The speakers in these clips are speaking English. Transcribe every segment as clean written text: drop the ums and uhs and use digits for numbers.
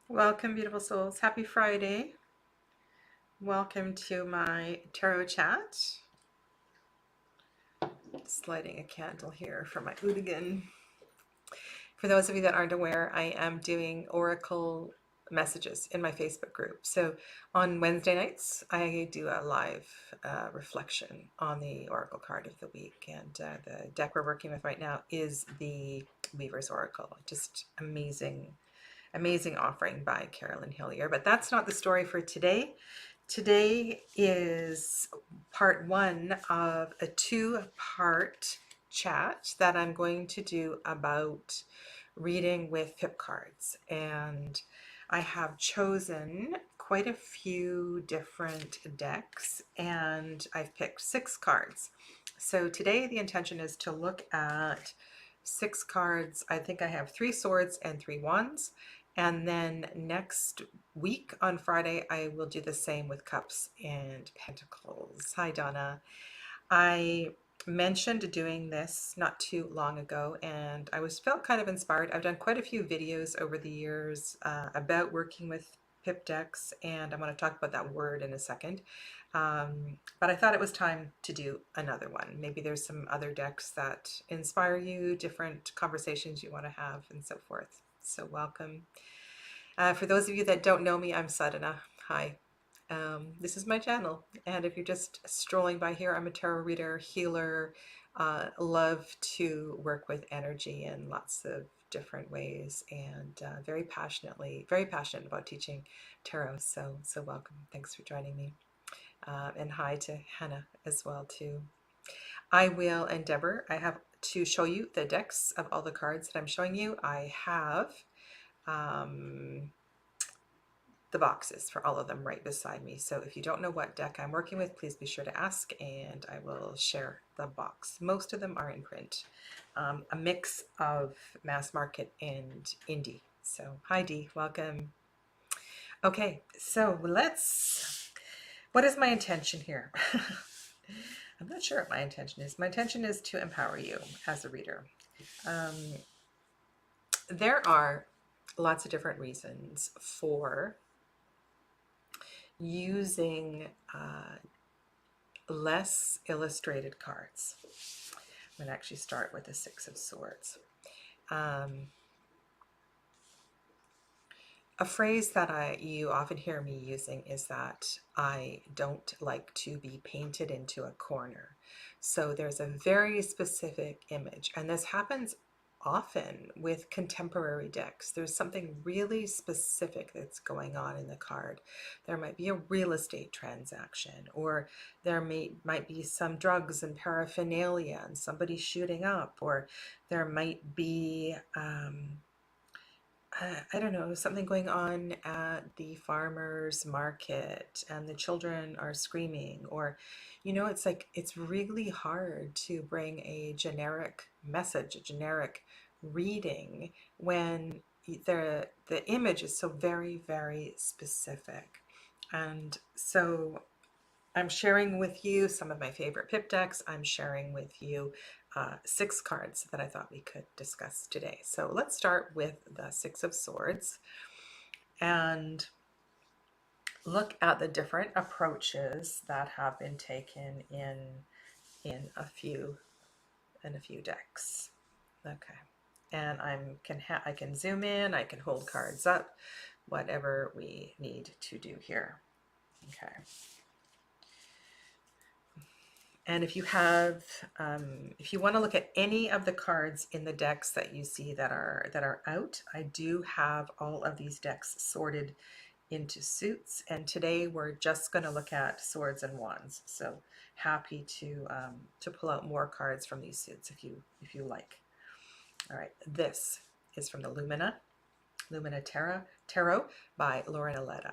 Welcome, beautiful souls. Happy Friday. Welcome to my tarot chat. Just lighting a candle here for my Udigan. For those of you that aren't aware, I am doing oracle messages in my Facebook group. So on Wednesday nights, I do a live reflection on the oracle card of the week. And the deck we're working with right now is the Weaver's Oracle. Just amazing offering by Carolyn Hillier. But that's not the story for today. Today is part one of a two-part chat that I'm going to do about reading with pip cards. And I have chosen quite a few different decks and I've picked 6 cards. So today the intention is to look at 6 cards. I think I have 3 swords and 3 wands. And then next week on Friday, I will do the same with cups and pentacles. Hi, Donna. I mentioned doing this not too long ago, and I felt kind of inspired. I've done quite a few videos over the years about working with pip decks, and I'm going to talk about that word in a second. But I thought it was time to do another one. Maybe there's some other decks that inspire you, different conversations you want to have, and so forth. So welcome. For those of you that don't know me, I'm Sadhana. Hi. This is my channel, and if you're just strolling by here, I'm a tarot reader, healer, love to work with energy in lots of different ways, and very passionate about teaching tarot. So welcome. Thanks for joining me, and hi to Hannah as well too. I will endeavor. I have to show you the decks of all the cards that I'm showing you. I have the boxes for all of them right beside me. So if you don't know what deck I'm working with, please be sure to ask and I will share the box. Most of them are in print, a mix of mass market and indie. So hi Dee, welcome. Okay, so what is my intention here? I'm not sure what my intention is. My intention is to empower you as a reader. There are lots of different reasons for using less illustrated cards. I'm going to actually start with the 6 of Swords. A phrase that you often hear me using is that I don't like to be painted into a corner. So there's a very specific image, and this happens often with contemporary decks. There's something really specific that's going on in the card. There might be a real estate transaction, or there might be some drugs and paraphernalia and somebody shooting up, or there might be I don't know, something going on at the farmer's market and the children are screaming, or, it's like, it's really hard to bring a generic message, a generic reading when the image is so very, very specific. And so I'm sharing with you some of my favorite pip decks. I'm sharing with you 6 cards that I thought we could discuss today. So let's start with the 6 of Swords and look at the different approaches that have been taken in a few decks. Okay, and I can zoom in, I can hold cards up, whatever we need to do here. Okay. And if you have, if you want to look at any of the cards in the decks that you see that are out, I do have all of these decks sorted into suits. And today we're just going to look at swords and wands. So happy to pull out more cards from these suits if you like. All right, this is from the Lumina Tarot by Lauren Aletta.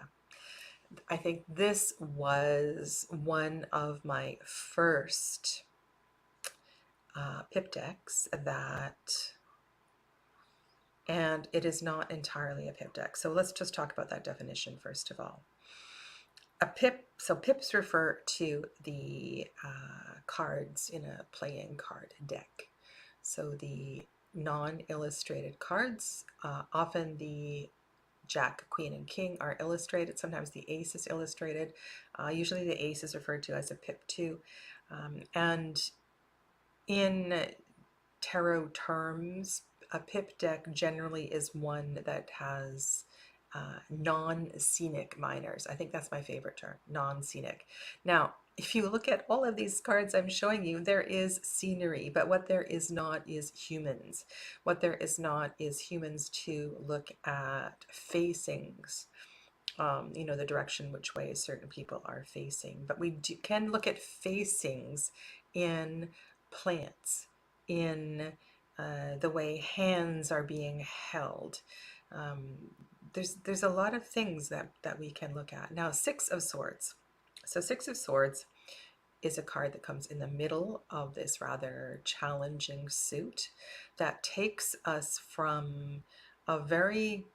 I think this was one of my first pip decks and it is not entirely a pip deck. So let's just talk about that definition first of all. So pips refer to the cards in a playing card deck. So the non-illustrated cards, often the Jack, Queen, and King are illustrated. Sometimes the ace is illustrated. Usually the ace is referred to as a pip too. And in tarot terms, a pip deck generally is one that has non-scenic minors. I think that's my favorite term, non-scenic. Now, if you look at all of these cards I'm showing you, there is scenery, but what there is not is humans. What there is not is humans to look at facings, the direction which way certain people are facing. But we can look at facings in plants, in the way hands are being held. Um, there's a lot of things that we can look at. Now, Six of Swords. So Six of Swords is a card that comes in the middle of this rather challenging suit that takes us from a very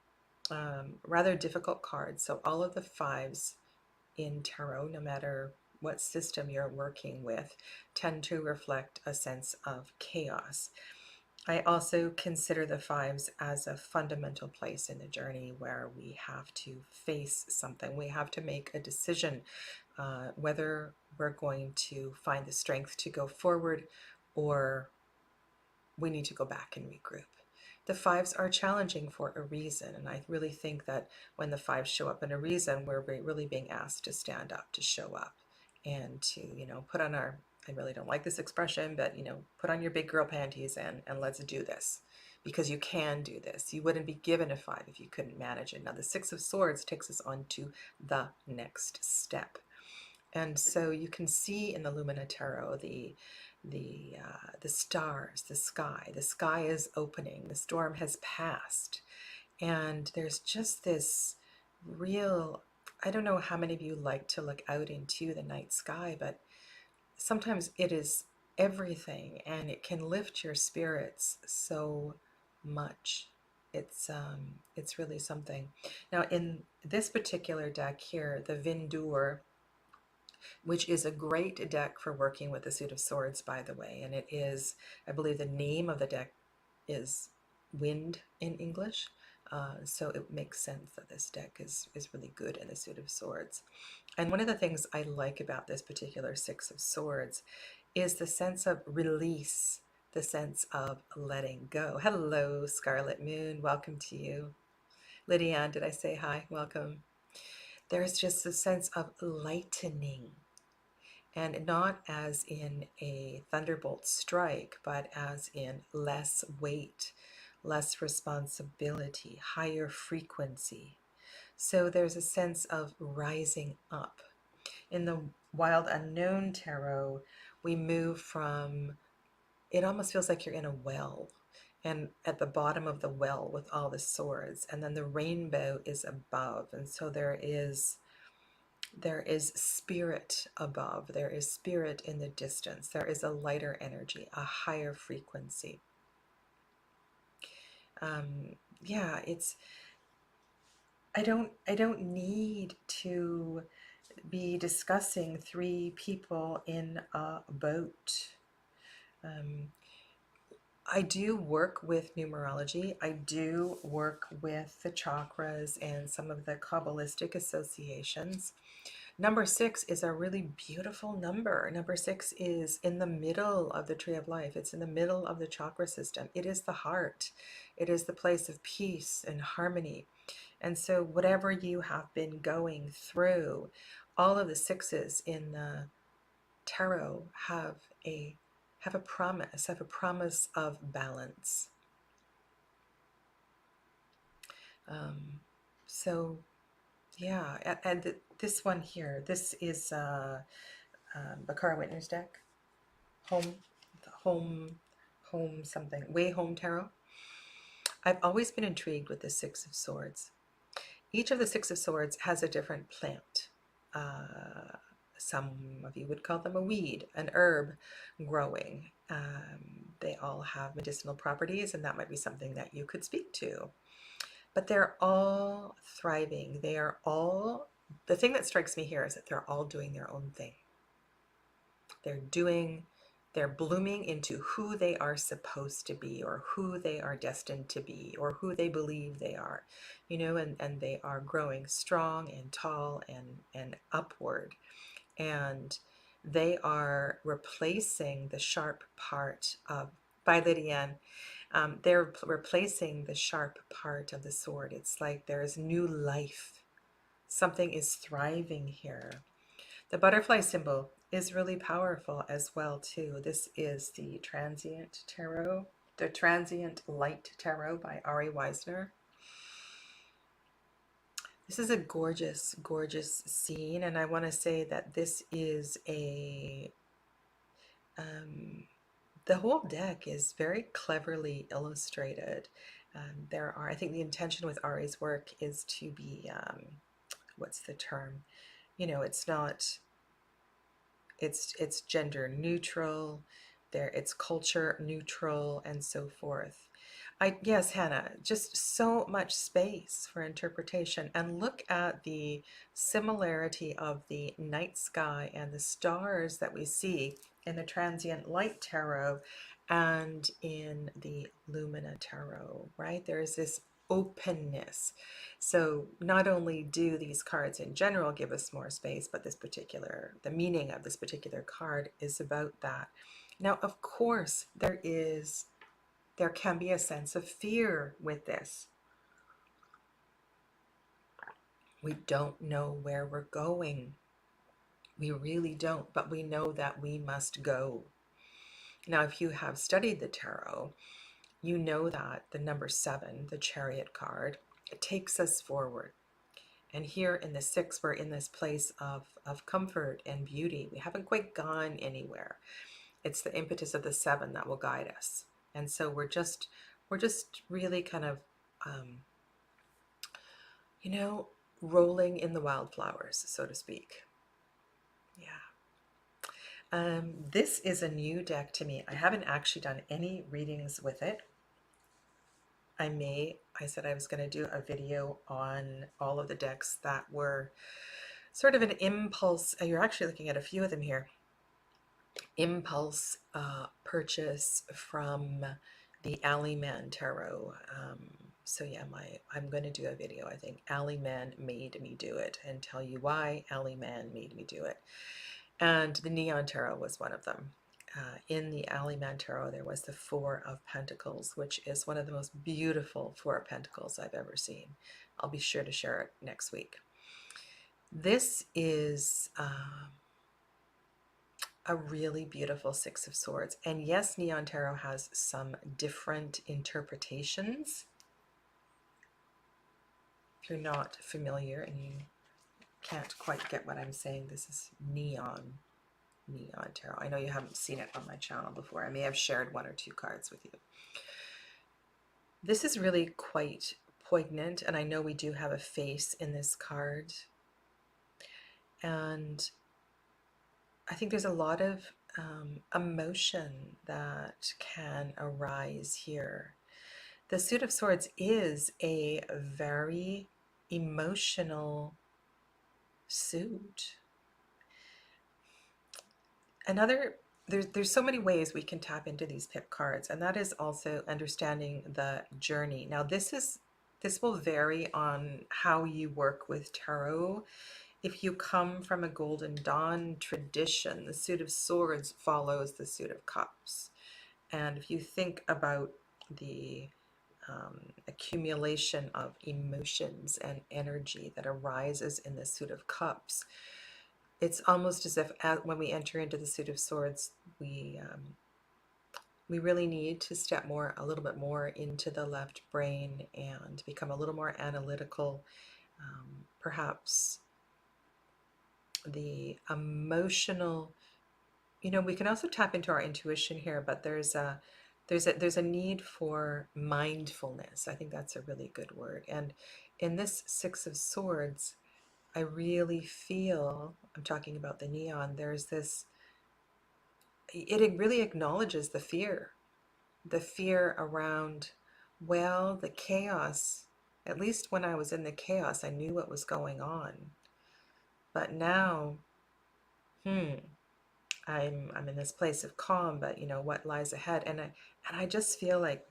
rather difficult card. So all of the fives in tarot, no matter what system you're working with, tend to reflect a sense of chaos. I also consider the fives as a fundamental place in the journey where we have to face something. We have to make a decision whether we're going to find the strength to go forward or we need to go back and regroup. The fives are challenging for a reason, and I really think that when the fives show up in a reason, we're really being asked to stand up, to show up, and to, put on our, I really don't like this expression, but, put on your big girl panties and let's do this, because you can do this. You wouldn't be given a five if you couldn't manage it. Now, the Six of Swords takes us on to the next step. And so you can see in the Lumina Tarot the stars, the sky. The sky is opening. The storm has passed, and there's just this real. I don't know how many of you like to look out into the night sky, but sometimes it is everything, and it can lift your spirits so much. It's really something. Now, in this particular deck here, the Vindur, which is a great deck for working with the Suit of Swords, by the way. And it is, I believe the name of the deck is Wind in English. So it makes sense that this deck is really good in the Suit of Swords. And one of the things I like about this particular Six of Swords is the sense of release, the sense of letting go. Hello, Scarlet Moon. Welcome to you. Lydianne, did I say hi? Welcome. There's just a sense of lightening, and not as in a thunderbolt strike, but as in less weight, less responsibility, higher frequency. So there's a sense of rising up. In the Wild Unknown Tarot, we move from, it almost feels like you're in a well, and at the bottom of the well with all the swords, and then the rainbow is above, and so there is spirit above, there is spirit in the distance, there is a lighter energy, a higher frequency. Yeah, it's, I don't need to be discussing three people in a boat. I do work with numerology. I do work with the chakras and some of the Kabbalistic associations. Number 6 is a really beautiful number. Number 6 is in the middle of the tree of life. It's in the middle of the chakra system. It is the heart. It is the place of peace and harmony. And so whatever you have been going through, all of the sixes in the tarot have a promise of balance. So yeah, and this one here, this is Bakara Whitner's deck, home something, Way Home Tarot. I've always been intrigued with the Six of Swords. Each of the Six of Swords has a different plant. Some of you would call them a weed, an herb growing. They all have medicinal properties, and that might be something that you could speak to. But they're all thriving. They are all, the thing that strikes me here is that they're all doing their own thing. They're doing They're blooming into who they are supposed to be, or who they are destined to be, or who they believe they are, and they are growing strong and tall and upward. And they are replacing the sharp part of, by Lydiane, they're replacing the sharp part of the sword. It's like there is new life. Something is thriving here. The butterfly symbol is really powerful as well too. This is the Transient Tarot, the Transient Light Tarot by Ari Weisner. This is a gorgeous, gorgeous scene, and I want to say that this is the whole deck is very cleverly illustrated. I think the intention with Ari's work is to be, what's the term? It's not, it's gender neutral, it's culture neutral, and so forth. Yes, Hannah, just so much space for interpretation. And look at the similarity of the night sky and the stars that we see in the Transient Light Tarot and in the Lumina Tarot, right? There's this openness. So not only do these cards in general give us more space, but the meaning of this particular card is about that. Now, of course, there can be a sense of fear with this. We don't know where we're going. We really don't, but we know that we must go. Now, if you have studied the tarot, you know that the number 7, the Chariot card, it takes us forward. And here in the 6, we're in this place of comfort and beauty. We haven't quite gone anywhere. It's the impetus of the 7 that will guide us. And so we're just really kind of, rolling in the wildflowers, so to speak. Yeah. This is a new deck to me. I haven't actually done any readings with it. I said I was going to do a video on all of the decks that were sort of an impulse. You're actually looking at a few of them here. Impulse purchase from the Alley Man Tarot. So yeah, I'm going to do a video. I think Alley Man made me do it, and tell you why Alley Man made me do it. And the Neon Tarot was one of them. In the Alley Man Tarot, there was the 4 of Pentacles, which is one of the most beautiful 4 of Pentacles I've ever seen. I'll be sure to share it next week. This is a really beautiful 6 of Swords. And yes, Neon Tarot has some different interpretations. If you're not familiar and you can't quite get what I'm saying, this is Neon Tarot. I know you haven't seen it on my channel before. I may have shared 1 or 2 cards with you. This is really quite poignant, and I know we do have a face in this card. And I think there's a lot of emotion that can arise here. The Suit of Swords is a very emotional suit. There's so many ways we can tap into these pip cards, and that is also understanding the journey. Now this will vary on how you work with tarot. If you come from a Golden Dawn tradition, the Suit of Swords follows the Suit of Cups. And if you think about the accumulation of emotions and energy that arises in the Suit of Cups, it's almost as if when we enter into the Suit of Swords, we really need to step a little bit more into the left brain and become a little more analytical. Perhaps the emotional, we can also tap into our intuition here, but there's a need for mindfulness. I think that's a really good word. And in this 6 of Swords, I really feel, I'm talking about the Neon, there's this, it really acknowledges the fear around, well, the chaos. At least when I was in the chaos, I knew what was going on. But now, I'm in this place of calm, but you know what lies ahead. And I just feel like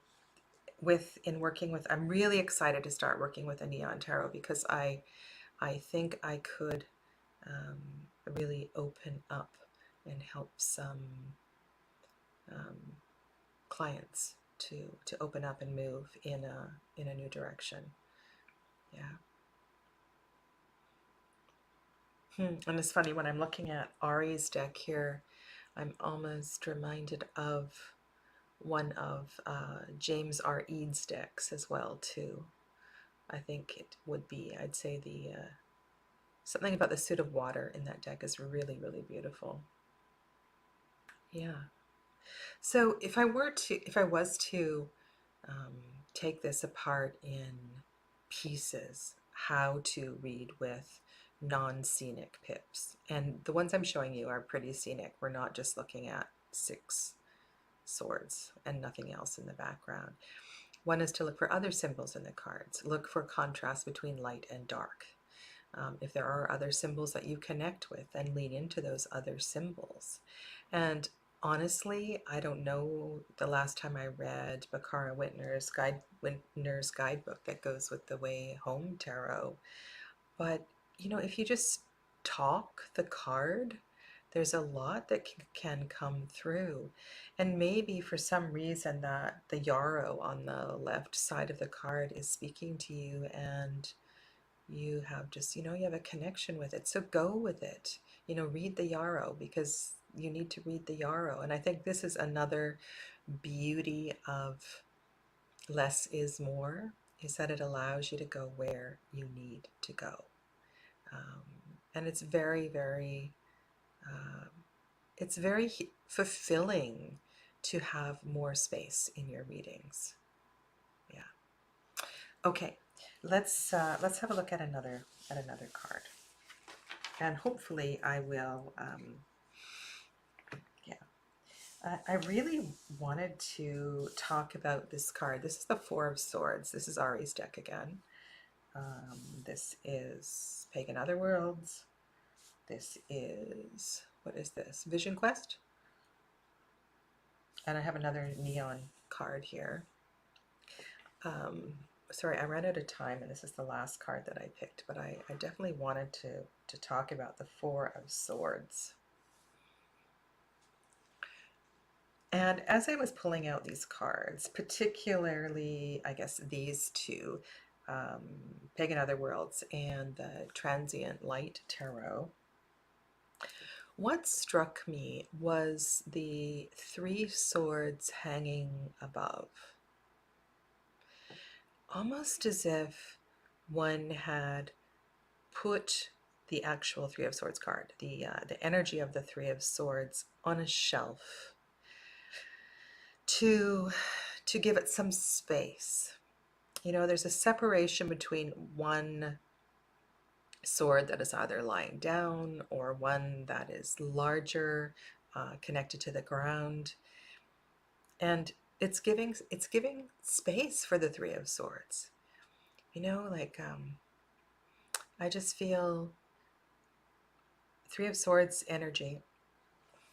in working with, I'm really excited to start working with a neon tarot because I think I could um, really open up and help some um, clients to open up and move in a new direction. Yeah. And it's funny when I'm looking at Ari's deck here, I'm almost reminded of one of James R. Eads' decks as well too. I think it would be, I'd say something about the suit of water in that deck is really, really beautiful. Yeah. So if I was to take this apart in pieces, how to read with non-scenic pips, and the ones I'm showing you are pretty scenic. We're not just looking at 6 swords and nothing else in the background. One is to look for other symbols in the cards. Look for contrast between light and dark. If there are other symbols that you connect with, then lean into those other symbols. And honestly, I don't know the last time I read Bakara Whitner's guidebook that goes with the Way Home Tarot. But you know, if you just talk the card, there's a lot that can come through. And maybe for some reason that the yarrow on the left side of the card is speaking to you, and you have just, you have a connection with it. So go with it. Read the yarrow because you need to read the yarrow. And I think this is another beauty of less is more, is that it allows you to go where you need to go. And it's very, very, fulfilling to have more space in your readings. Yeah. Okay. Let's have a look at another card, and hopefully I will. I really wanted to talk about this card. This is the Four of Swords. This is Ari's deck again. This is Pagan Otherworlds. This is, what is this? Vision Quest. And I have another neon card here. Sorry, I ran out of time, and this is the last card that I picked, but I definitely wanted to talk about the Four of Swords. And as I was pulling out these cards, particularly, I guess, these two, Pagan Otherworlds and the Transient Light Tarot, what struck me was the 3 swords hanging above. Almost as if one had put the actual 3 of Swords card, the energy of the 3 of Swords, on a shelf to give it some space. There's a separation between one sword that is either lying down or one that is larger, connected to the ground, and it's giving space for the 3 of Swords. I just feel 3 of Swords energy,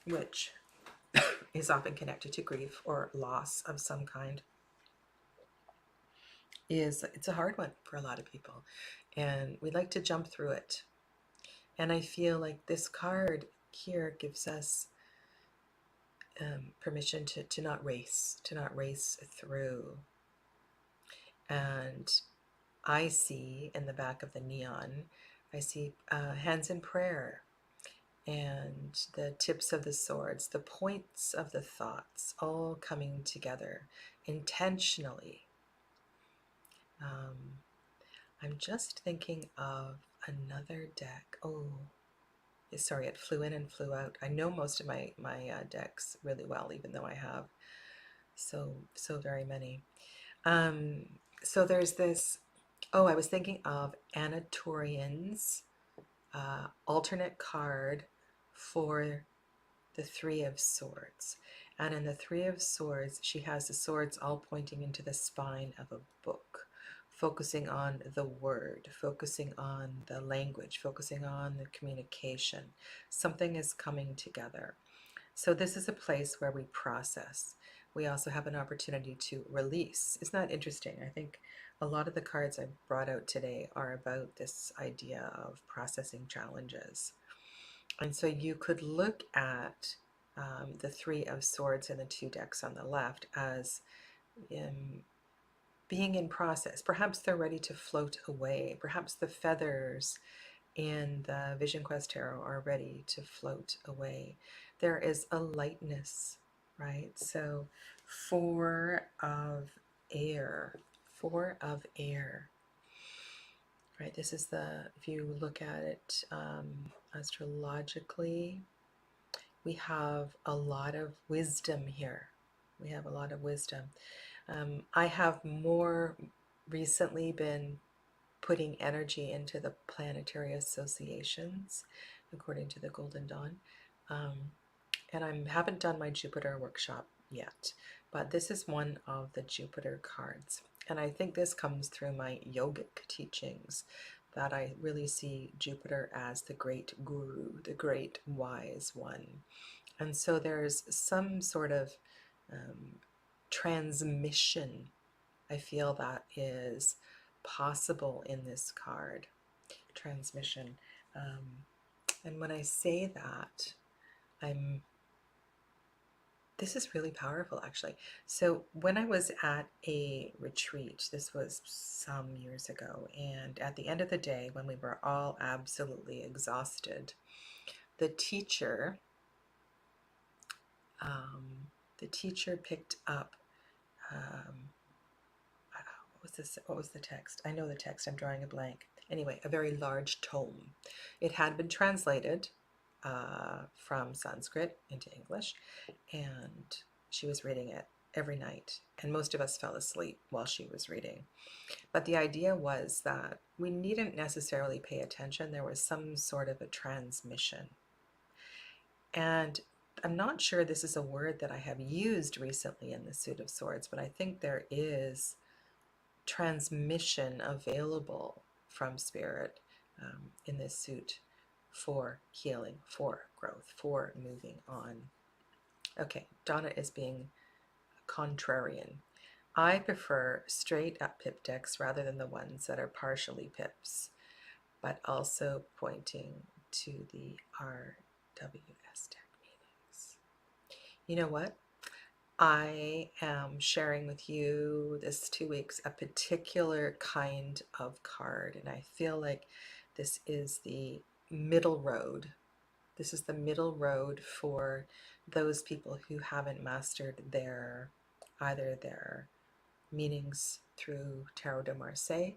which is often connected to grief or loss of some kind, it's a hard one for a lot of people, and we like to jump through it. And I feel like this card here gives us permission to not race through. And I see in the back of the neon, I see hands in prayer, and the tips of the swords, the points of the thoughts, all coming together intentionally. I'm just thinking of another deck. Oh, sorry, it flew in and flew out. I know most of my decks really well, even though I have so very many. So there's this. Oh, I was thinking of Anna Torian's alternate card for the 3 of Swords. And in the 3 of Swords, she has the swords all pointing into the spine of a book, focusing on the word, focusing on the language, focusing on the communication. Something is coming together. So this is a place where we process. We also have an opportunity to release. Isn't that interesting? I think a lot of the cards I brought out today are about this idea of processing challenges. And so you could look at the Three of Swords and the two decks on the left as being in process. Perhaps they're ready to float away. Perhaps the feathers in the Vision Quest Tarot are ready to float away. There is a lightness, right? So Four of Air, Four of Air, right? This is the, if you look at it astrologically, we have a lot of wisdom here. We have a lot of wisdom. I have more recently been putting energy into the planetary associations, according to the Golden Dawn. And I haven't done my Jupiter workshop yet, but this is one of the Jupiter cards. And I think this comes through my yogic teachings, that I really see Jupiter as the great guru, the great wise one. And so there's some sort of transmission, I feel, that is possible in this card. Transmission. And when I say that, this is really powerful, actually. So when I was at a retreat, this was some years ago, and at the end of the day, when we were all absolutely exhausted, the teacher picked up, what was this? What was the text? I know the text, I'm drawing a blank. Anyway, a very large tome. It had been translated from Sanskrit into English, and she was reading it every night, and most of us fell asleep while she was reading. But the idea was that we needn't necessarily pay attention. There was some sort of a transmission. And I'm not sure this is a word that I have used recently in the Suit of Swords, but I think there is transmission available from Spirit in this suit for healing, for growth, for moving on. Okay, Donna is being contrarian. I prefer straight up pip decks rather than the ones that are partially pips, but also pointing to the RWS deck meanings. You know what? I am sharing with you this 2 weeks a particular kind of card, and I feel like this is the middle road. This is the middle road for those people who haven't mastered either their meanings through Tarot de Marseille,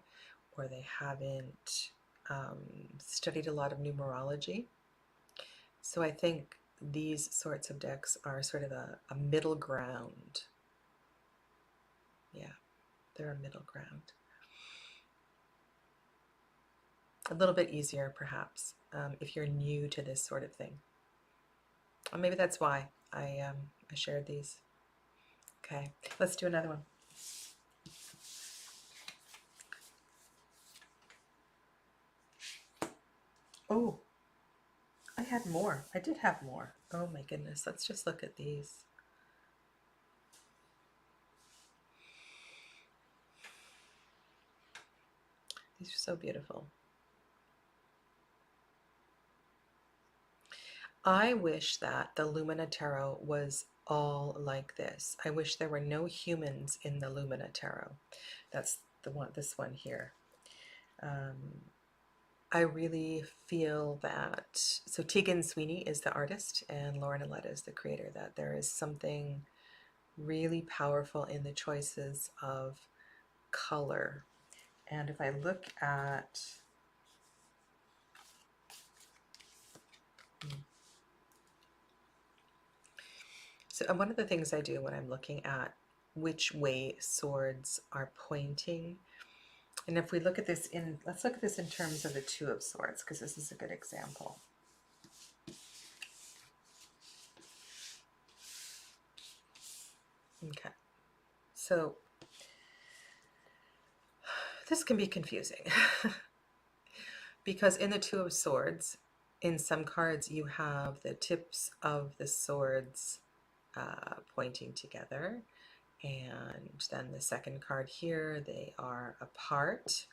or they haven't studied a lot of numerology. So I think these sorts of decks are sort of a middle ground. Yeah, they're a middle ground. A little bit easier, perhaps, if you're new to this sort of thing. Or maybe that's why I shared these. Okay, let's do another one. Oh, I had more. I did have more. Oh my goodness. Let's just look at these. These are so beautiful. I wish that the Lumina Tarot was all like this. I wish there were no humans in the Lumina Tarot. That's the one, this one here. I really feel that, so Tegan Sweeney is the artist and Lauren Aletta is the creator, that there is something really powerful in the choices of color. And if I look at, so one of the things I do when I'm looking at which way swords are pointing, and if we look at this in, let's look at this in terms of the Two of Swords, because this is a good example. Okay, so this can be confusing because in the Two of Swords, in some cards, you have the tips of the swords pointing together. And then the second card here, they are apart.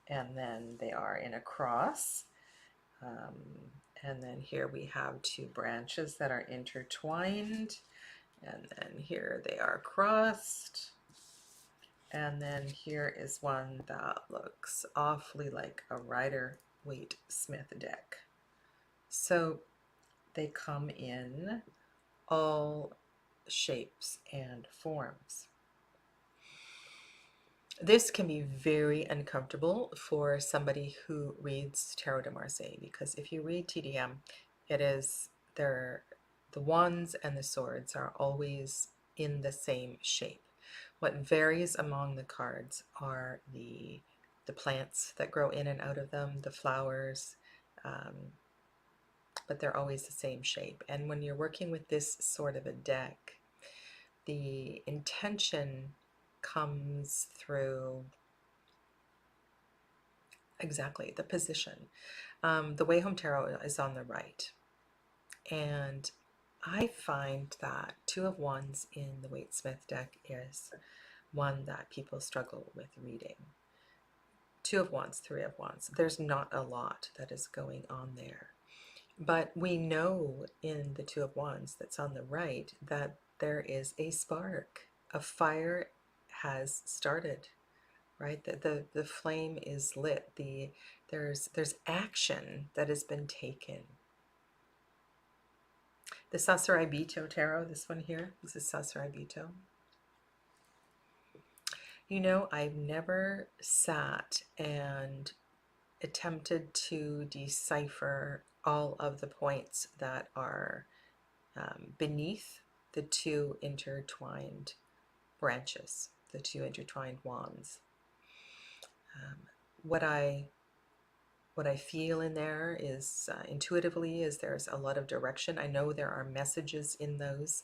And then they are in a cross. And then here we have two branches that are intertwined. And then here they are crossed. And then here is one that looks awfully like a Rider-Waite Smith deck. So they come in all shapes and forms. This can be very uncomfortable for somebody who reads Tarot de Marseille, because if you read TDM, it is the wands and the swords are always in the same shape. What varies among the cards are the plants that grow in and out of them, the flowers, but they're always the same shape. And when you're working with this sort of a deck, the intention comes through exactly the position. The Way Home Tarot is on the right. And I find that Two of Wands in the Waite Smith deck is one that people struggle with reading. Two of Wands, Three of Wands. There's not a lot that is going on there. But we know in the Two of Wands that's on the right that there is a spark. A fire has started, right? The flame is lit. There's action that has been taken. The Sasarai Bito Tarot, this one here, this is Sasarai Bito. You know, I've never sat and attempted to decipher all of the points that are beneath the two intertwined branches, the two intertwined wands. What I feel in there is intuitively is there's a lot of direction. I know there are messages in those.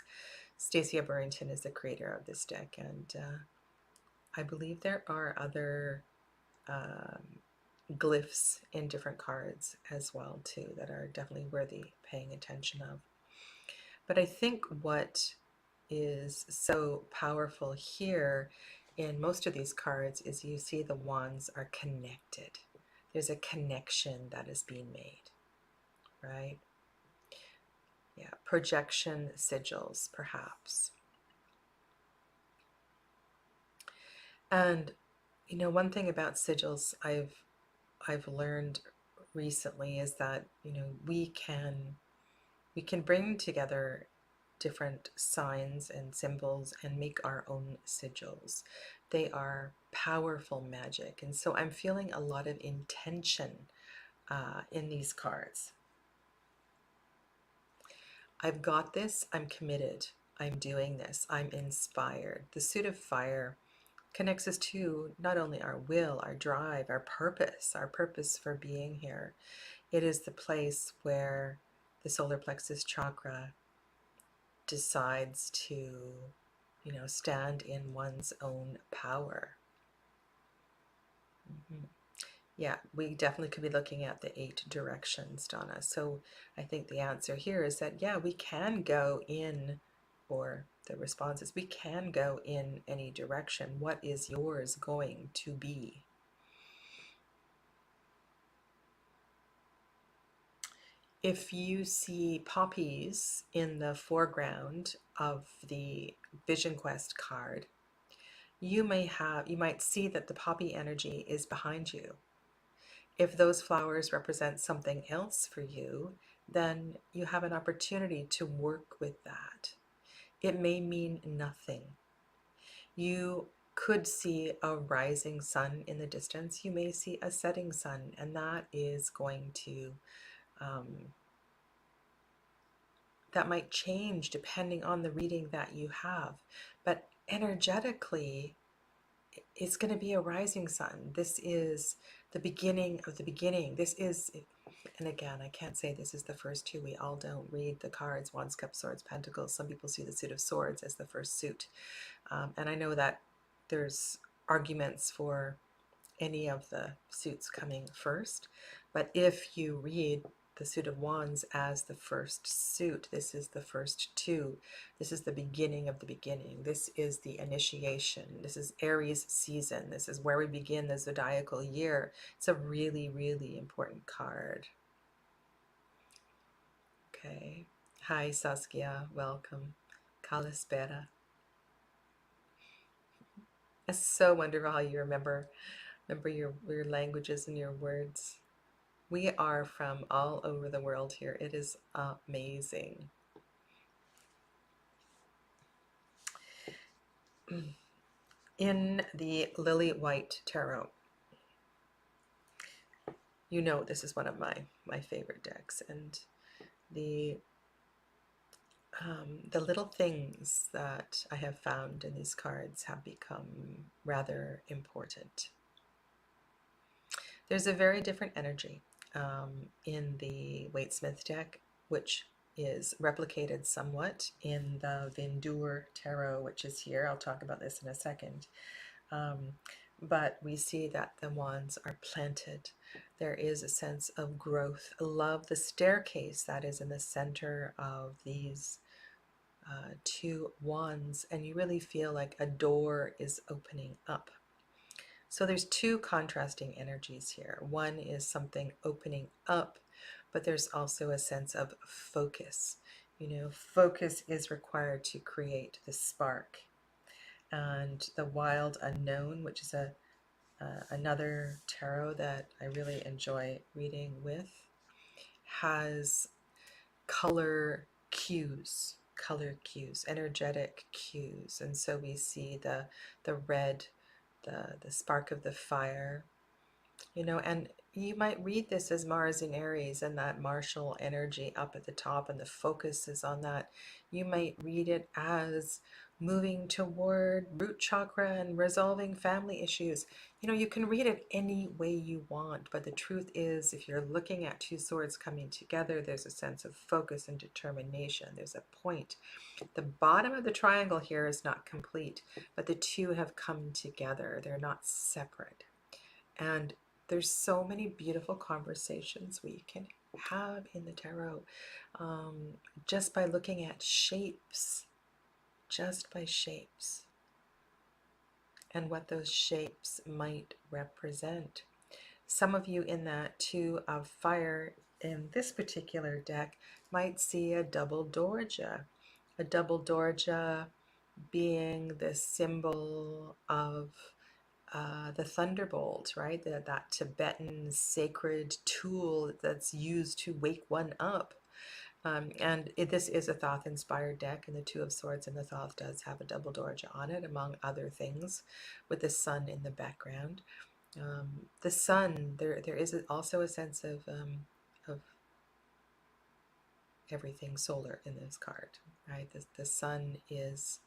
Stacia Burrington is the creator of this deck, and I believe there are other glyphs in different cards as well too that are definitely worthy paying attention of. But I think what is so powerful here in most of these cards is you see the wands are connected. There's a connection that is being made, right? Yeah, projection sigils, perhaps. And you know, one thing about sigils I've learned recently is that, you know, we can bring together different signs and symbols and make our own sigils. They are powerful magic. And so I'm feeling a lot of intention in these cards. I've got this, I'm committed, I'm doing this, I'm inspired. The suit of fire connects us to not only our will, our drive, our purpose for being here. It is the place where the solar plexus chakra decides to, you know, stand in one's own power. Yeah, we definitely could be looking at the 8 directions, Donna. So I think the answer here is that, yeah, we can go in, or the response is we can go in any direction. What is yours going to be? If you see poppies in the foreground of the Vision Quest card, you might see that the poppy energy is behind you. If those flowers represent something else for you, then you have an opportunity to work with that. It may mean nothing. You could see a rising sun in the distance. You may see a setting sun, and that is going to that might change depending on the reading that you have. But energetically, it's going to be a rising sun. This is the beginning of the beginning. This is, and again, I can't say this is the first two. We all don't read the cards, Wands, Cups, Swords, Pentacles. Some people see the suit of swords as the first suit. And I know that there's arguments for any of the suits coming first. But if you read the suit of wands as the first suit. This is the first two. This is the beginning of the beginning. This is the initiation. This is Aries season. This is where we begin the zodiacal year. It's a really, really important card. Okay. Hi, Saskia. Welcome. Kalispera. It's so wonderful how you remember your languages and your words. We are from all over the world here. It is amazing. In the Lily White Tarot, you know this is one of my favorite decks, and the little things that I have found in these cards have become rather important. There's a very different energy in the Waite-Smith deck, which is replicated somewhat in the Vindur Tarot, which is here. I'll talk about this in a second. But we see that the wands are planted. There is a sense of growth. I love the staircase that is in the center of these two wands, and you really feel like a door is opening up. So there's two contrasting energies here. One is something opening up, but there's also a sense of focus. You know, focus is required to create the spark. And the Wild Unknown, which is another tarot that I really enjoy reading with, has color cues, energetic cues. And so we see the red, the spark of the fire, you know, and you might read this as Mars in Aries and that martial energy up at the top, and the focus is on that. You might read it as moving toward root chakra and resolving family issues. You know, you can read it any way you want, but the truth is, if you're looking at two swords coming together, there's a sense of focus and determination. There's a point. The bottom of the triangle here is not complete, but the two have come together. They're not separate. And there's so many beautiful conversations we can have in the tarot just by looking at shapes, and what those shapes might represent. Some of you in that two of fire in this particular deck might see a double dorja. A double dorja being the symbol of the thunderbolt, right? That Tibetan sacred tool that's used to wake one up. This is a Thoth-inspired deck, and the Two of Swords in the Thoth does have a double dorja on it, among other things, with the sun in the background. The sun, there is also a sense of everything solar in this card, right? The sun is,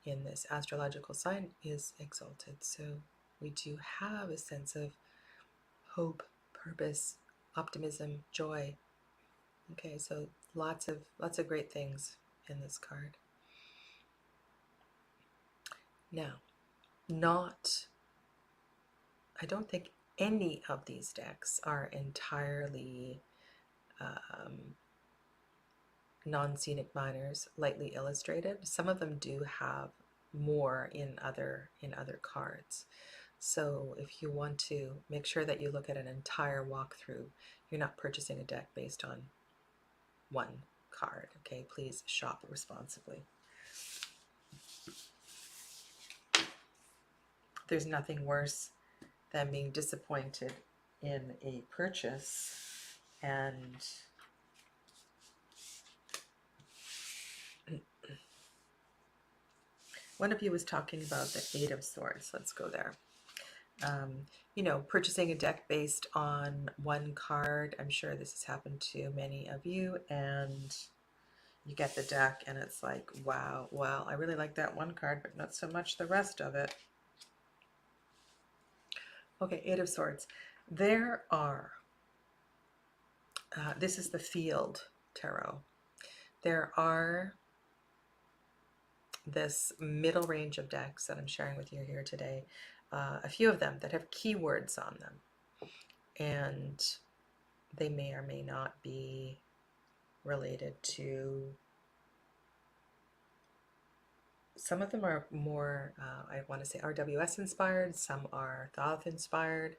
in this astrological sign, is exalted. So we do have a sense of hope, purpose, optimism, joy. Okay, so lots of great things in this card. Now, I don't think any of these decks are entirely non-scenic minors, lightly illustrated. Some of them do have more in other cards. So if you want to make sure that you look at an entire walkthrough, you're not purchasing a deck based on one card. Okay, please shop responsibly. There's nothing worse than being disappointed in a purchase and one of you was talking about the Eight of Swords. Let's go there. You know, purchasing a deck based on one card. I'm sure this has happened to many of you, and you get the deck and it's like, wow, well, I really like that one card, but not so much the rest of it. Okay, Eight of Swords. There are, this is the Field Tarot. There are this middle range of decks that I'm sharing with you here today. A few of them that have keywords on them. And they may or may not be related to, some of them are more, I want to say RWS inspired, some are Thoth inspired,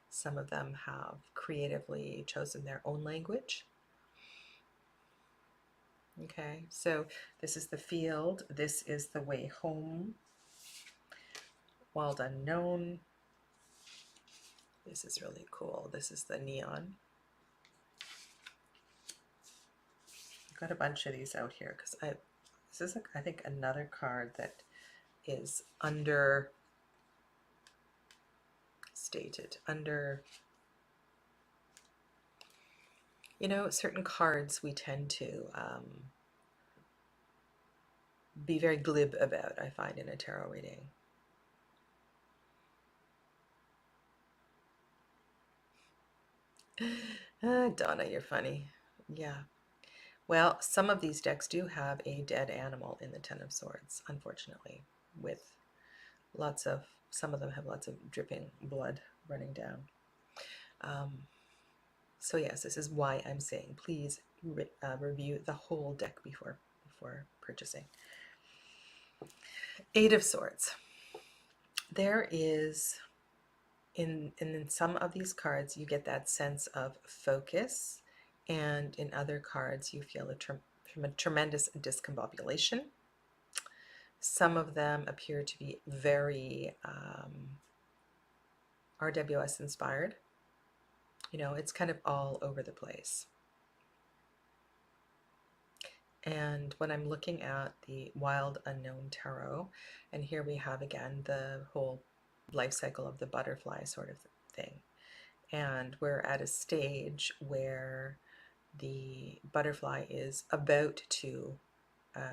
some of them have creatively chosen their own language. Okay, so this is the field, this is the way home, wild unknown. This is really cool. This is the neon. I've got a bunch of these out here because this is I think another card that is understated, you know, certain cards we tend to be very glib about, I find, in a tarot reading. Donna, you're funny. Yeah. Well, some of these decks do have a dead animal in the Ten of Swords, unfortunately, with lots of, some of them have lots of dripping blood running down. So yes, this is why I'm saying please review the whole deck before purchasing. Eight of Swords. There is, in some of these cards, you get that sense of focus, and in other cards, you feel a tremendous discombobulation. Some of them appear to be very RWS inspired. You know, it's kind of all over the place. And when I'm looking at the Wild Unknown Tarot, and here we have again the whole life cycle of the butterfly sort of thing. And we're at a stage where the butterfly is about to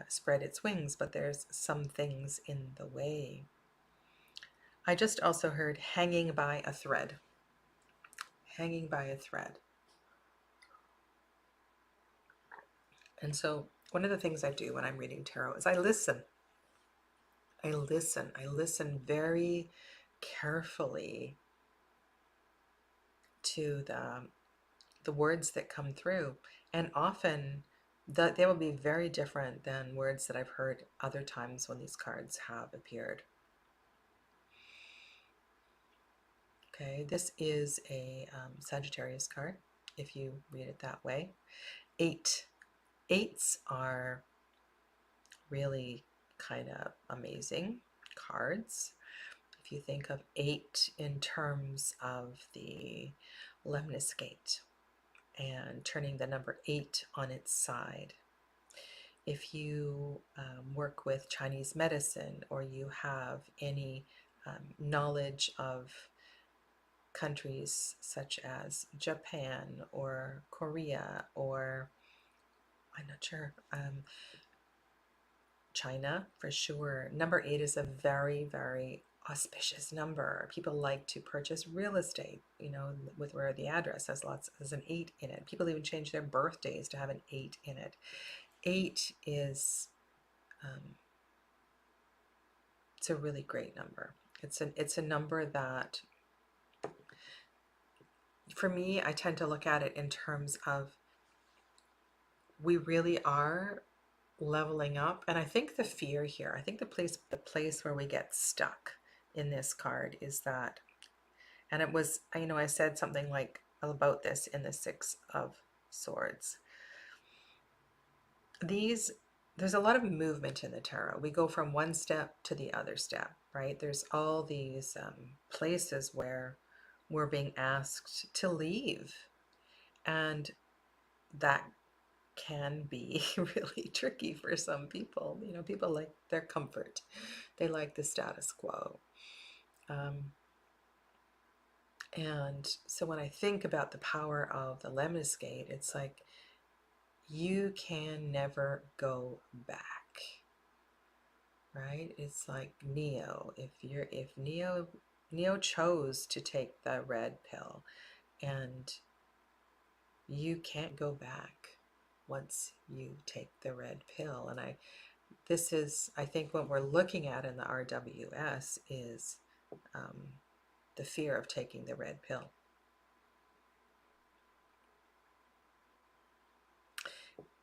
spread its wings, but there's some things in the way. I just also heard hanging by a thread. Hanging by a thread. And so one of the things I do when I'm reading tarot is I listen. I listen very carefully to the words that come through. And often they will be very different than words that I've heard other times when these cards have appeared. Okay, this is a Sagittarius card, if you read it that way. Eights are really kind of amazing cards. If you think of 8 in terms of the lemniscate and turning the number 8 on its side. If you work with Chinese medicine, or you have any knowledge of countries such as Japan or Korea, or I'm not sure, China for sure, number 8 is a very, very auspicious number. People like to purchase real estate, you know, with where the address has an 8 in it. People even change their birthdays to have an 8 in it. 8 is it's a really great number. It's a number that, for me, I tend to look at it in terms of we really are leveling up. And I think the fear here, I think the place where we get stuck in this card is that, and it was, you know, I said something like about this in the Six of Swords. There's a lot of movement in the tarot. We go from one step to the other step, right? There's all these places where we're being asked to leave, and that can be really tricky for some people. You know, people like their comfort. They like the status quo. And so when I think about the power of the lemniscate, it's like you can never go back, right? It's like Neo. If Neo chose to take the red pill, and you can't go back once you take the red pill. And this is, I think, what we're looking at in the RWS is the fear of taking the red pill.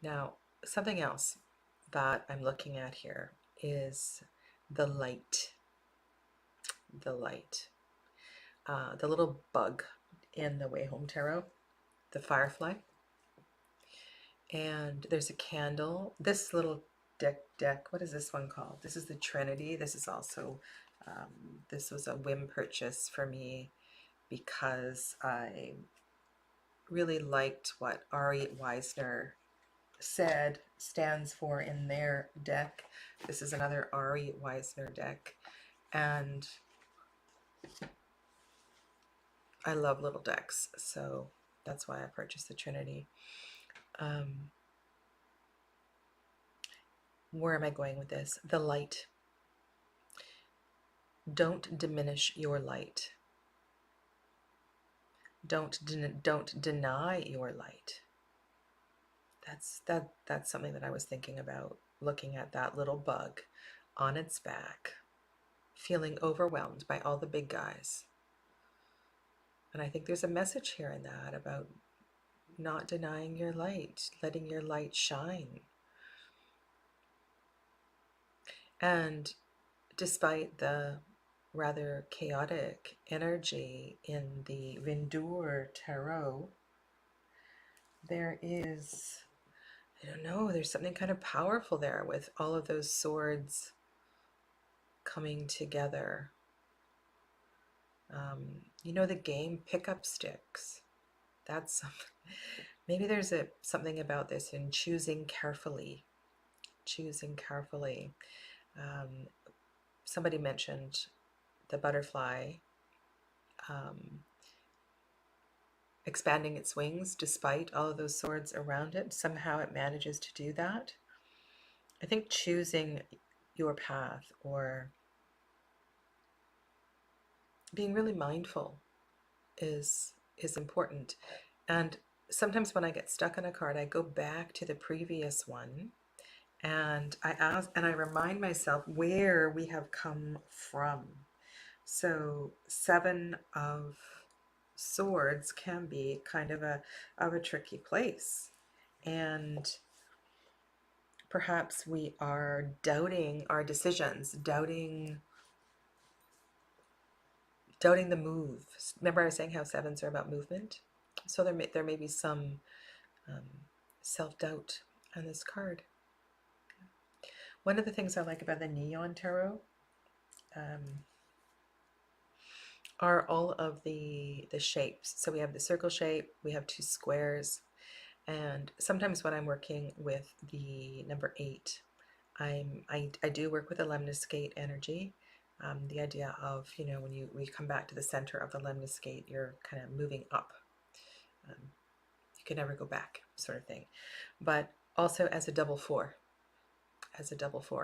Now, something else that I'm looking at here is the light. The light. The little bug in the Way Home Tarot, the firefly. And there's a candle. This little deck, what is this one called? This is the Trinity. This is also, this was a whim purchase for me because I really liked what Ari Weisner stands for in their deck. This is another Ari Weisner deck, and I love little decks, so that's why I purchased the Trinity. Where am I going with this? The light. Don't diminish your light. Don't deny your light. That's something that I was thinking about, looking at that little bug on its back, feeling overwhelmed by all the big guys. And I think there's a message here in that about not denying your light, letting your light shine. And despite the rather chaotic energy in the Vindur Tarot, there is, I don't know, there's something kind of powerful there with all of those swords coming together. You know the game Pickup Sticks? That's maybe there's something about this in choosing carefully. Choosing carefully. Somebody mentioned the butterfly expanding its wings despite all of those swords around it. Somehow it manages to do that. I think choosing your path or being really mindful is important. And sometimes when I get stuck on a card, I go back to the previous one and I remind myself where we have come from. So 7 of Swords can be kind of a tricky place, and perhaps we are doubting our decisions, doubting the move. Remember I was saying how 7s are about movement? So there may be some self-doubt on this card. One of the things I like about the Neon Tarot are all of the shapes. So we have the circle shape, we have 2 squares, and sometimes when I'm working with the number 8, I do work with a lemniscate energy. The idea of, you know, when you come back to the center of the lemniscate, you're kind of moving up. You can never go back, sort of thing. But also as a double 4.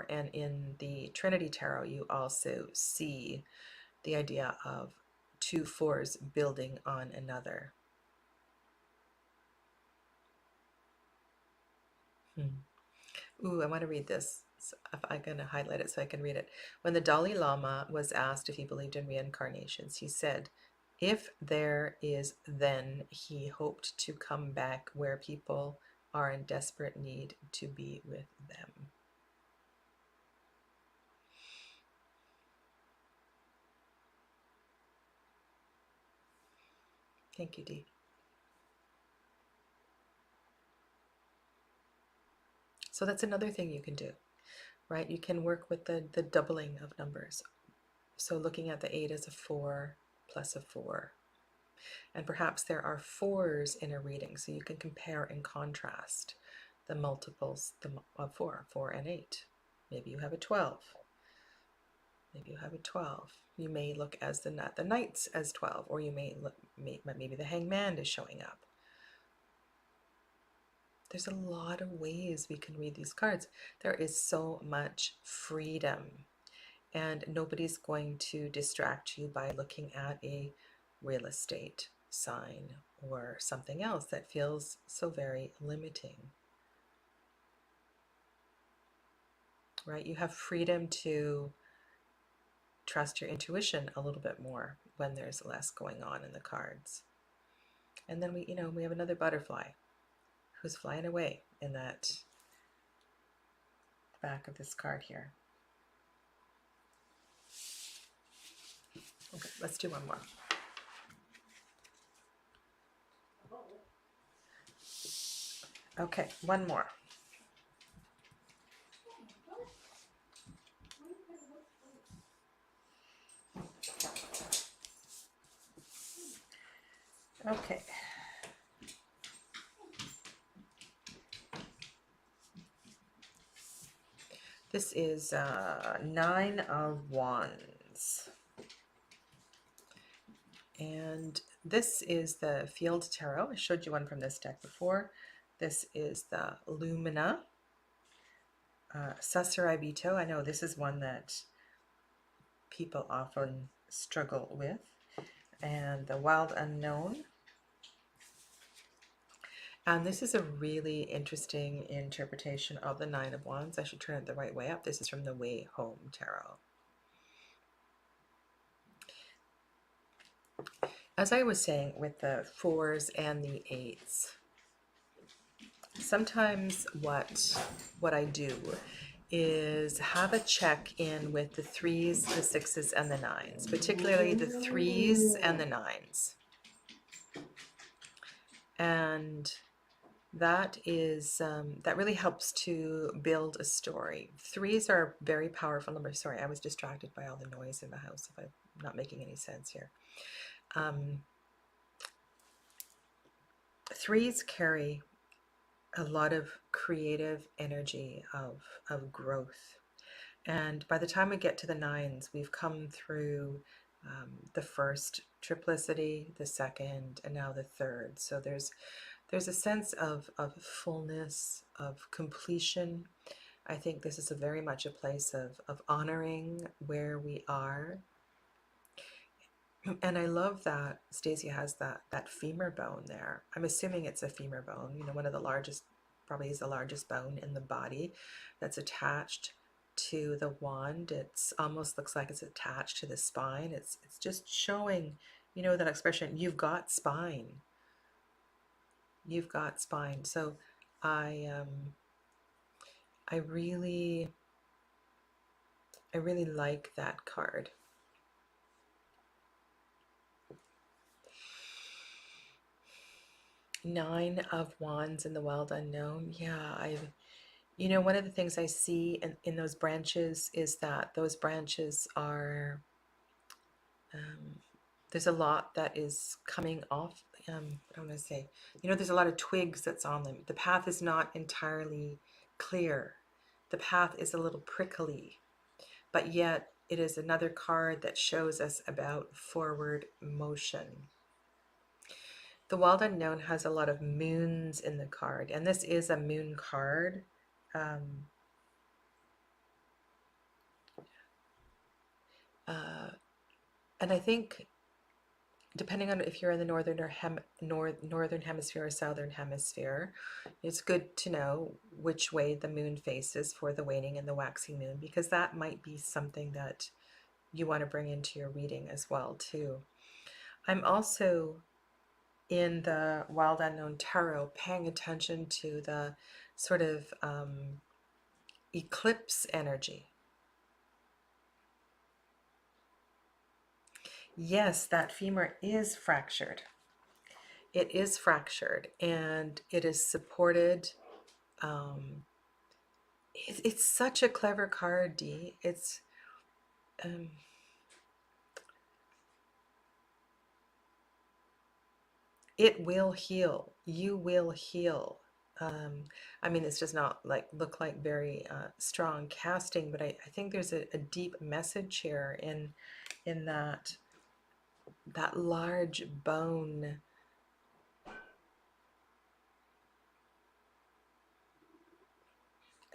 And in the Trinity Tarot, you also see the idea of 2 4s building on another. Ooh, I want to read this. So if I'm going to highlight it so I can read it. When the Dalai Lama was asked if he believed in reincarnations, he said, if there is, then he hoped to come back where people are in desperate need to be with them. Thank you, Dee. So that's another thing you can do, right? You can work with the doubling of numbers. So looking at the 8 as a 4 plus a 4. And perhaps there are 4s in a reading, so you can compare and contrast the multiples of 4 and 8. Maybe you have a 12. Maybe you have a 12. You may look as the Knights as 12, or you may look, maybe the Hangman is showing up. There's a lot of ways we can read these cards. There is so much freedom, and nobody's going to distract you by looking at a real estate sign or something else that feels so very limiting. Right? You have freedom to trust your intuition a little bit more when there's less going on in the cards. And then we have another butterfly who's flying away in that back of this card here. Okay, let's do one more. Okay, one more. Okay. This is Nine of Wands. And this is the Field Tarot. I showed you one from this deck before. This is the Lumina. Sasarai Vito. I know this is one that people often struggle with. And the Wild Unknown. And this is a really interesting interpretation of the Nine of Wands. I should turn it the right way up. This is from the Way Home Tarot. As I was saying with the 4s and the 8s, sometimes what I do is have a check-in with the 3s, the 6s, and the 9s, particularly the 3s and the 9s. And that is that really helps to build a story. 3s are very powerful numbers. Sorry, I was distracted by all the noise in the house, if I'm not making any sense here. 3s carry a lot of creative energy of growth. And by the time we get to the 9s, we've come through the first triplicity, the second, and now the third. So there's a sense of fullness, of completion. I think this is very much a place of honoring where we are. And I love that Stacey has that femur bone there. I'm assuming it's a femur bone, you know, one of the largest, probably is the largest bone in the body that's attached to the wand. It's almost looks like it's attached to the spine. It's just showing, you know, that expression, you've got spine. You've got spine. So I really like that card. Nine of Wands in the Wild Unknown. Yeah, you know, one of the things I see in those branches is that those branches are, there's a lot that is coming off. I don't want to say, you know, there's a lot of twigs that's on them. The path is not entirely clear. The path is a little prickly, but yet it is another card that shows us about forward motion. The Wild Unknown has a lot of moons in the card, and this is a moon card. And I think, depending on if you're in the northern hemisphere or southern hemisphere, it's good to know which way the moon faces for the waning and the waxing moon, because that might be something that you want to bring into your reading as well too. I'm also in the Wild Unknown Tarot paying attention to the sort of eclipse energy. Yes, that femur is fractured. It is fractured, and it is supported. It's such a clever card, Dee. It's it will heal. You will heal. I mean, this does not look like very strong casting, but I think there's a deep message here in that large bone.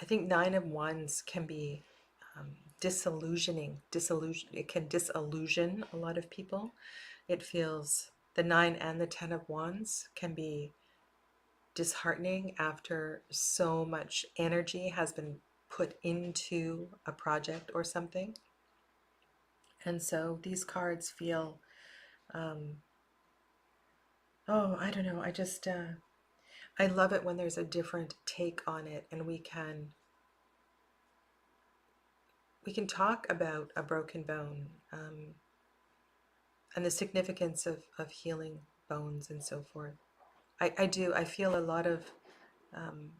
I think Nine of Wands can be disillusioning. It can disillusion a lot of people. It feels, the 9 and the 10 of Wands can be disheartening after so much energy has been put into a project or something. And so these cards feel, oh, I don't know, I just, I love it when there's a different take on it, and we can talk about a broken bone, and the significance of healing bones and so forth. I do. I feel a lot of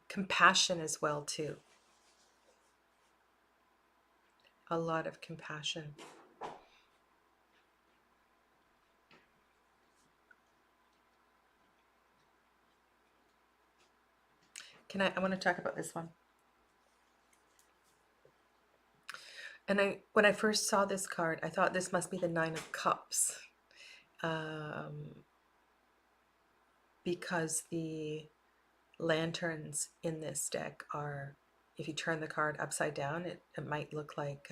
compassion as well too. A lot of compassion. I want to talk about this one. And when I first saw this card, I thought this must be the Nine of Cups, because the lanterns in this deck are, if you turn the card upside down, it might look like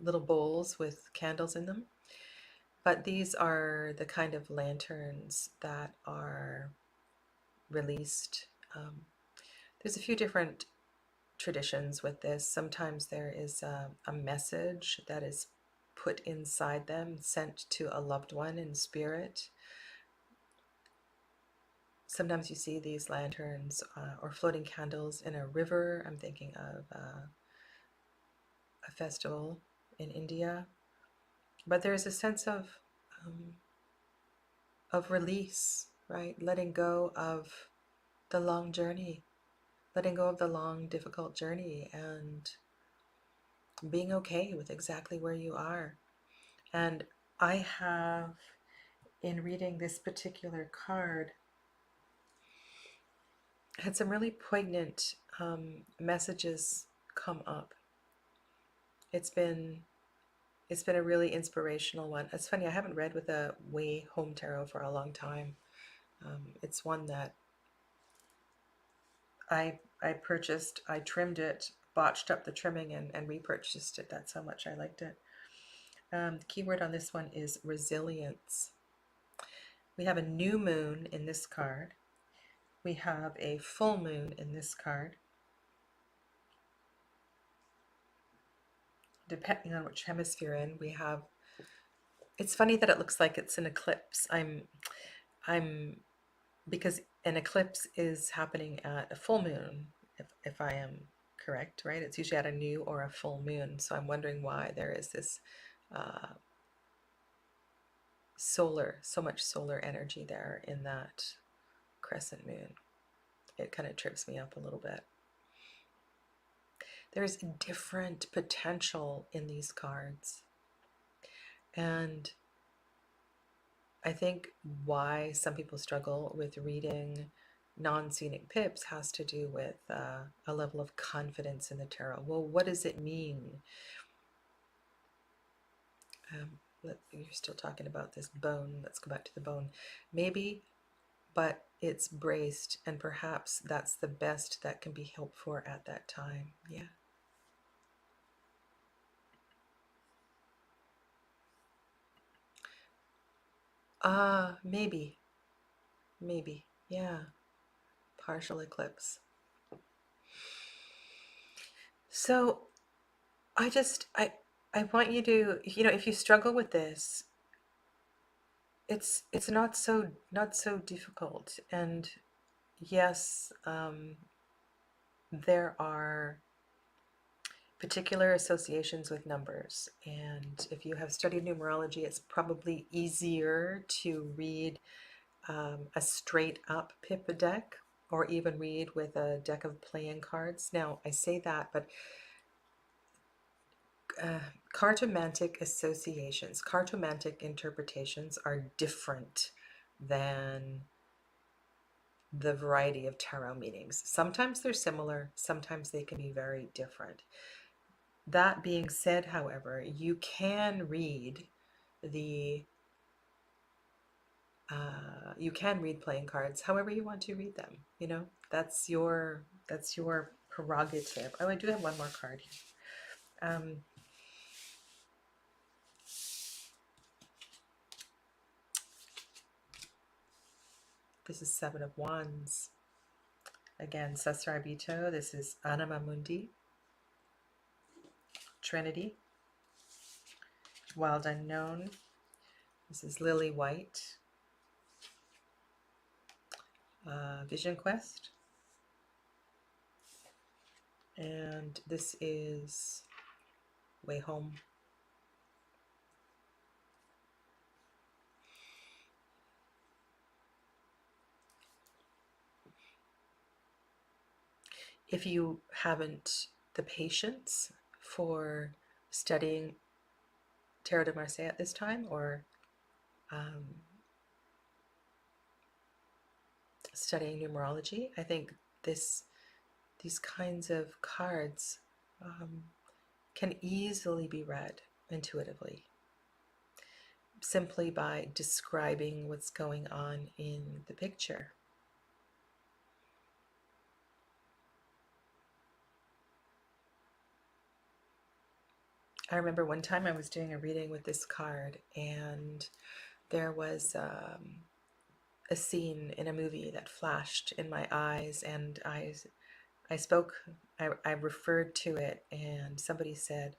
little bowls with candles in them. But these are the kind of lanterns that are released. There's a few different traditions with this. Sometimes there is a message that is put inside them, sent to a loved one in spirit. Sometimes you see these lanterns or floating candles in a river. I'm thinking of a festival in India. But there's a sense of release, right? Letting go of the long journey, letting go of the long, difficult journey, and being okay with exactly where you are. And I have, in reading this particular card, had some really poignant messages come up. It's been a really inspirational one. It's funny, I haven't read with a Way Home Tarot for a long time. It's one that I purchased, I trimmed it, botched up the trimming, and repurchased it. That's how much I liked it. The keyword on this one is resilience. We have a new moon in this card. We have a full moon in this card. Depending on which hemisphere in, we have, it's funny that it looks like it's an eclipse. Because an eclipse is happening at a full moon, if I am correct, right? It's usually at a new or a full moon. So I'm wondering why there is this so much solar energy there in that crescent moon. It kind of trips me up a little bit. There's different potential in these cards. And I think why some people struggle with reading non-scenic pips has to do with a level of confidence in the tarot. Well, what does it mean? You're still talking about this bone. Let's go back to the bone. Maybe, but it's braced, and perhaps that's the best that can be hoped for at that time. Yeah. Maybe. Yeah. Partial eclipse. So I want you to, if you struggle with this, it's not so difficult. And yes, there are particular associations with numbers, and if you have studied numerology, it's probably easier to read a straight up pip deck, or even read with a deck of playing cards. Now I say that, but cartomantic associations, cartomantic interpretations are different than the variety of tarot meanings. Sometimes they're similar, sometimes they can be very different. That being said, however, you can read playing cards however you want to read them. That's your prerogative. Oh, I do have one more card here. This is Seven of Wands. Again, Sasrabito. This is Anima Mundi. Trinity. Wild Unknown. This is Lily White. Vision Quest. And this is Way Home. If you haven't the patience for studying Tarot de Marseille at this time, or studying numerology, I think these kinds of cards can easily be read intuitively, simply by describing what's going on in the picture. I remember one time I was doing a reading with this card, and there was a scene in a movie that flashed in my eyes, and I spoke, I referred to it, and somebody said,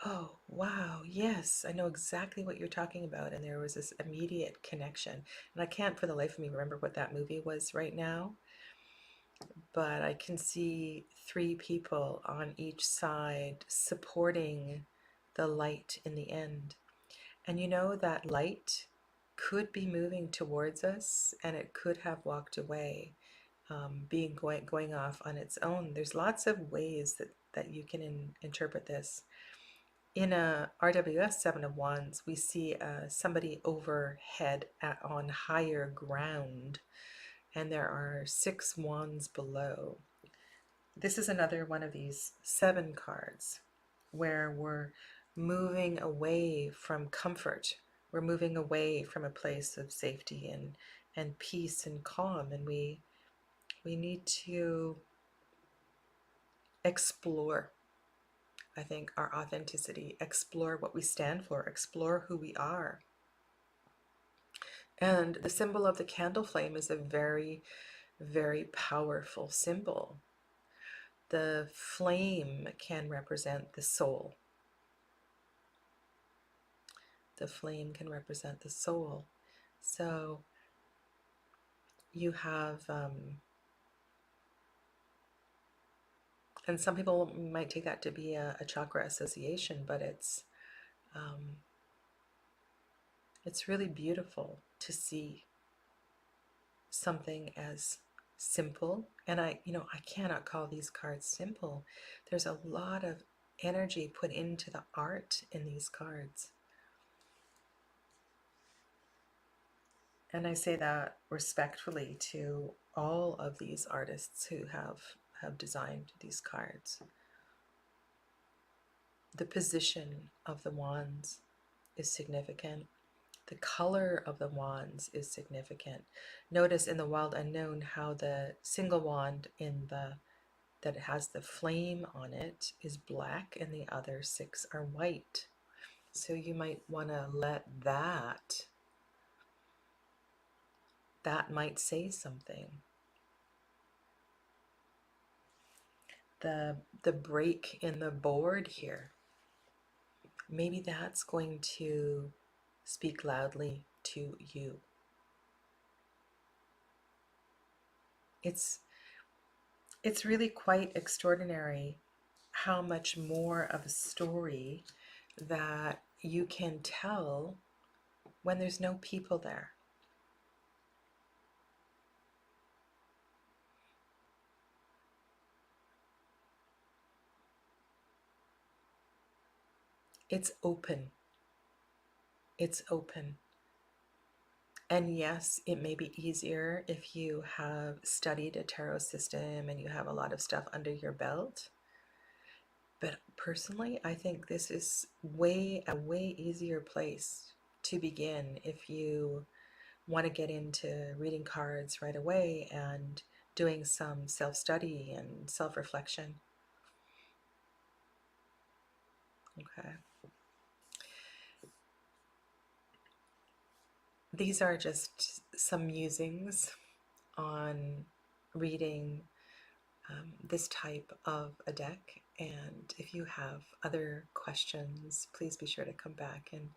"Oh, wow, yes, I know exactly what you're talking about." And there was this immediate connection. And I can't for the life of me remember what that movie was right now, but I can see three people on each side supporting the light in the end. And you know, that light could be moving towards us, and it could have walked away, going off on its own. There's lots of ways that you can interpret this. In a RWS Seven of Wands, we see somebody overhead on higher ground, and there are 6 wands below. This is another one of these 7 cards where we're moving away from comfort. We're moving away from a place of safety and peace and calm, and we need to explore, I think, our authenticity, explore what we stand for, explore who we are. And the symbol of the candle flame is a very, very powerful symbol. The flame can represent the soul. The flame can represent the soul. So you have, and some people might take that to be a chakra association, but it's really beautiful to see something as simple. And I cannot call these cards simple. There's a lot of energy put into the art in these cards. And I say that respectfully to all of these artists who have designed these cards. The position of the wands is significant. The color of the wands is significant. Notice in the Wild Unknown how the single wand that has the flame on it is black and the other 6 are white. So you might want to let that might say something. The break in the board here, maybe that's going to speak loudly to you. It's really quite extraordinary how much more of a story that you can tell when there's no people there. It's open. It's open. And yes, it may be easier if you have studied a tarot system and you have a lot of stuff under your belt. But personally, I think this is a way easier place to begin if you want to get into reading cards right away and doing some self-study and self-reflection. Okay. These are just some musings on reading this type of a deck. And if you have other questions, please be sure to come back and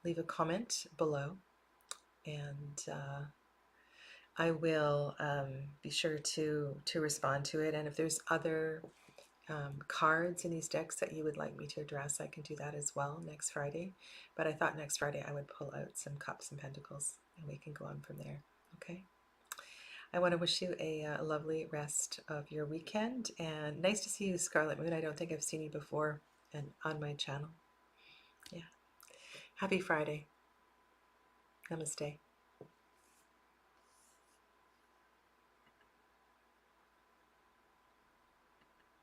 leave a comment below. And I will be sure to respond to it. And if there's other cards in these decks that you would like me to address, I can do that as well next Friday. But I thought next Friday I would pull out some Cups and Pentacles and we can go on from there. Okay. I want to wish you a lovely rest of your weekend, and nice to see you, Scarlet Moon. I don't think I've seen you before and on my channel. Yeah. Happy Friday. Namaste.